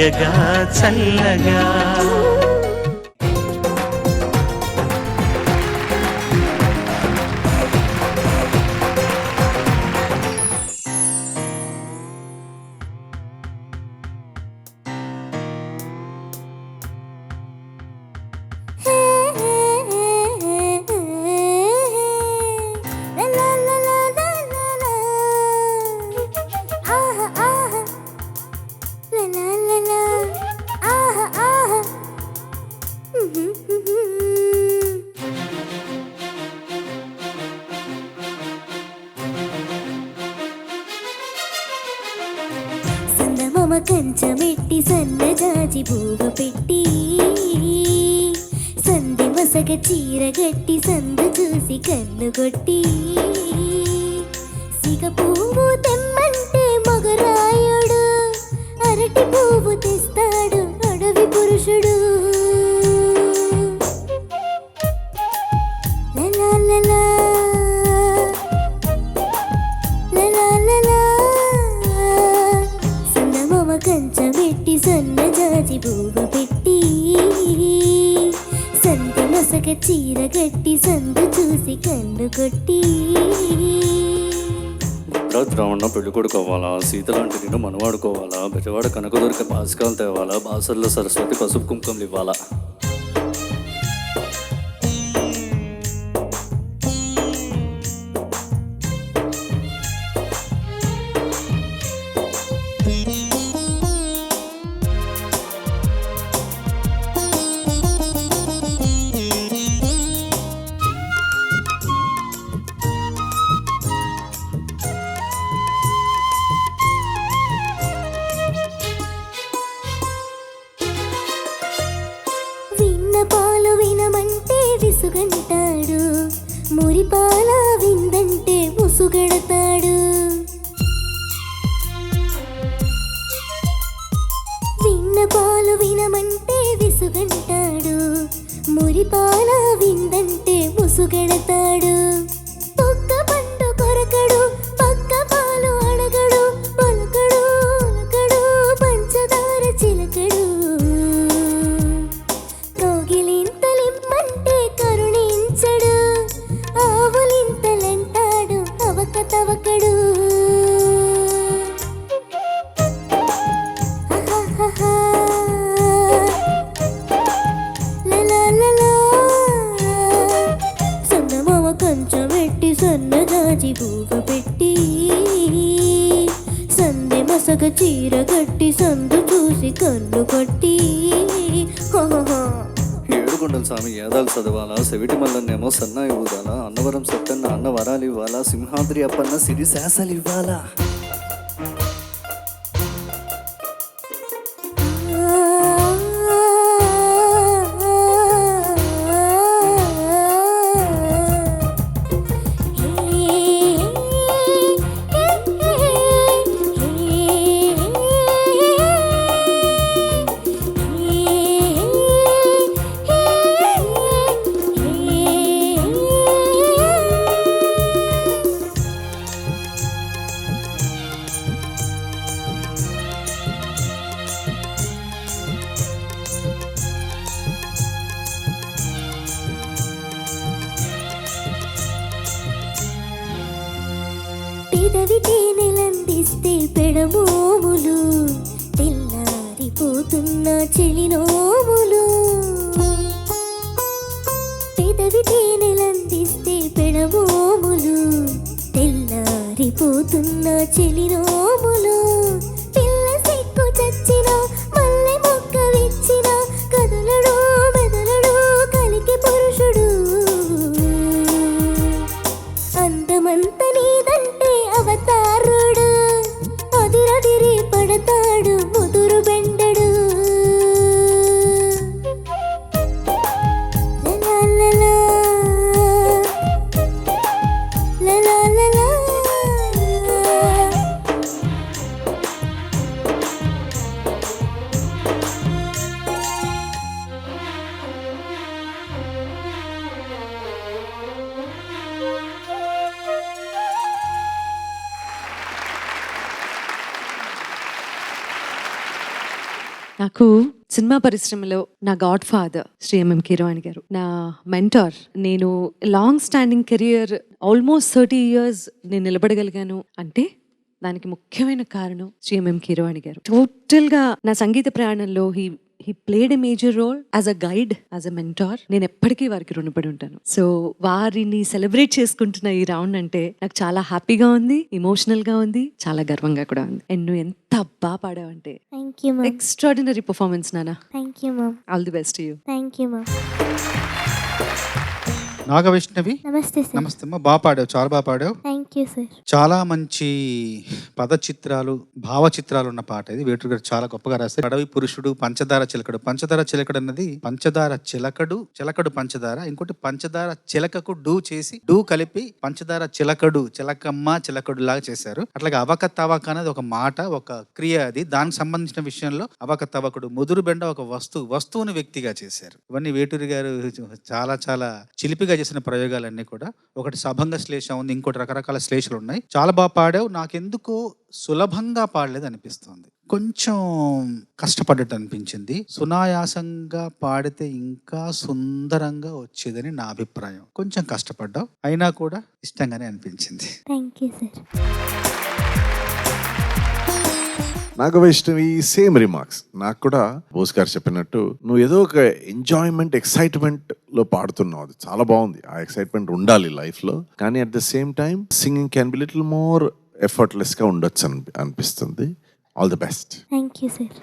హాయగా చల్లగా కంచమెట్టి సన్నజాజి పువ్వ పెట్టి సందె మసగ చీర గట్టి సందు చూసి కన్ను కొట్టి సిగ పువ్వు తెమ్మంటే మొగరాయుడు అరటి పువ్వు తెస్తాడు అడవి పురుషుడు కంచమెట్టి సన్నజాజి పువ్వ పెట్టి సందె మసగ చీర గట్టి సందు చూసి కన్ను కొట్టి ద్రావణ పెళ్లి కొడుకోవాలా సీత లాంటి నేను మనవాడుకోవాలా బెజవాడ కనక దొరికే బాసికాలు తేవాలా బాసర్లో సరస్వతి పసుపు కుంకుమలు ఇవ్వాలా పాలు వినమంటే విసుగంటాడు మురిపాల విందంటే ముసుగడతాడు విన్న పాలు వినమంటే విసుగంటాడు మురిపాల విందంటే ముసుగడతాడు ఒక్క పండు కొరకడు పక్క పాలు అడగడు పలకడు ఉలకడు పంచదార చిలకడు కోగిలింతలిమ్మంటే కరుణించడు ఆవులింతలంటాడు అవకతవకడు సన్నమామ కంచమెట్టి సన్నజాజి పువ్వ పెట్టి సందె మసగ చీర కట్టి సందు చూసి కన్ను కొట్టి ఏడుకొండల స్వామి ఏదాలు చదవాలా సెవిటి మల్లన్నేమో సన్నాయి ఊదాలా అన్నవరం సత్తన్న అన్న వరాలు ఇవ్వాలా సింహాద్రి అప్పన్న సిరి శాసలు ఇవ్వాలా పెదవి తేనెలందిస్తే పెడమోములు తెల్లారిపోతున్న చెలినోములు పెదవి తేనెలందిస్తే పెడమోములు తెల్లారిపోతున్న చెలినోములు పిల్ల సిక్కు చచ్చిన మల్లె మొక్క విచ్చిన కదలడు మెదలడు కలికి పురుషుడు అందమంత నీదంటే అవతారుడు అదిరదిరి పడతాడు ముదురు బెండడు నాకు సినిమా పరిశ్రమలో నా godfather Shri M M Keeravani గారు, నా మెంటార్. నేను long standing career almost 30 years నేను నిలబడగలిగాను అంటే దానికి ముఖ్యమైన కారణం శ్రీ ఎంఎం కీరవాణి గారు. టోటల్ గా నా సంగీత ప్రయాణంలో he played a major role as a guide, as a mentor. నేను ఎప్పటికీ వారికి రుణపడి ఉంటాను. సో వారిని సెలబ్రేట్ చేసుకుంటున్న ఈ రౌండ్ అంటే నాకు చాలా హ్యాపీగా ఉంది, ఇమోషనల్ గా ఉంది, చాలా గర్వంగా కూడా ఉంది. అండ్ నువ్వు ఎంత బాగా పాడావంటే thank you ma'am. Extraordinary performance నానా. Thank you ma'am. All the best you. Thank you ma'am. Nagavaishnavi, నమస్తే సార్. నమస్తే అమ్మా. బాగా పాడావు, చాలా బాగా పాడావు. Thank you sir. చాలా మంచి పద చిత్రాలు, భావ చిత్రాలు ఉన్న పాట ఇది. వేటూరు గారు చాలా గొప్పగా రాస్తారు. అడవి పురుషుడు, పంచదార చిలకడు. పంచదార చిలకడు అన్నది పంచదార చిలకడు, చిలకడు పంచదార. ఇంకోటి పంచదార చిలకకు డూ చేసి డూ కలిపి పంచదార చిలకడు, చిలకమ్మ చిలకడు లాగా చేశారు. అట్లాగే అవకతవక అనేది ఒక మాట, ఒక క్రియ. అది దానికి సంబంధించిన విషయంలో అవకతవకుడు, ముదురు బెండ ఒక వస్తువుని వ్యక్తిగా చేశారు. ఇవన్నీ వేటూరి గారు చాలా చాలా చిలిపిగా చేసిన ప్రయోగాలన్నీ కూడా. ఒకటి సభంగ శ్లేష ఉంది, ఇంకోటి రకరకాల శ్లేషలు ఉన్నాయి. చాలా బాగా పాడావు. నాకెందుకో సులభంగా పాడలేదు అనిపిస్తుంది, కొంచెం కష్టపడ్డట్టు అనిపించింది. సునాయాసంగా పాడితే ఇంకా సుందరంగా వచ్చేదని నా అభిప్రాయం. కొంచెం కష్టపడ్డావు, అయినా కూడా ఇష్టంగానే అనిపించింది. Thank you sir. Nagavaishnavi same remarks. నాకు కూడా బోస్ గారు చెప్పినట్టు నువ్వు ఏదో ఒక ఎంజాయ్మెంట్, ఎక్సైట్మెంట్ లో పాడుతున్నావు. అది చాలా బాగుంది. ఆ ఎక్సైట్మెంట్ ఉండాలి లైఫ్ లో. కానీ at the same time singing can be little more effortless గా ఉండొచ్చు అనిపిస్తుంది. All the best. Thank you sir.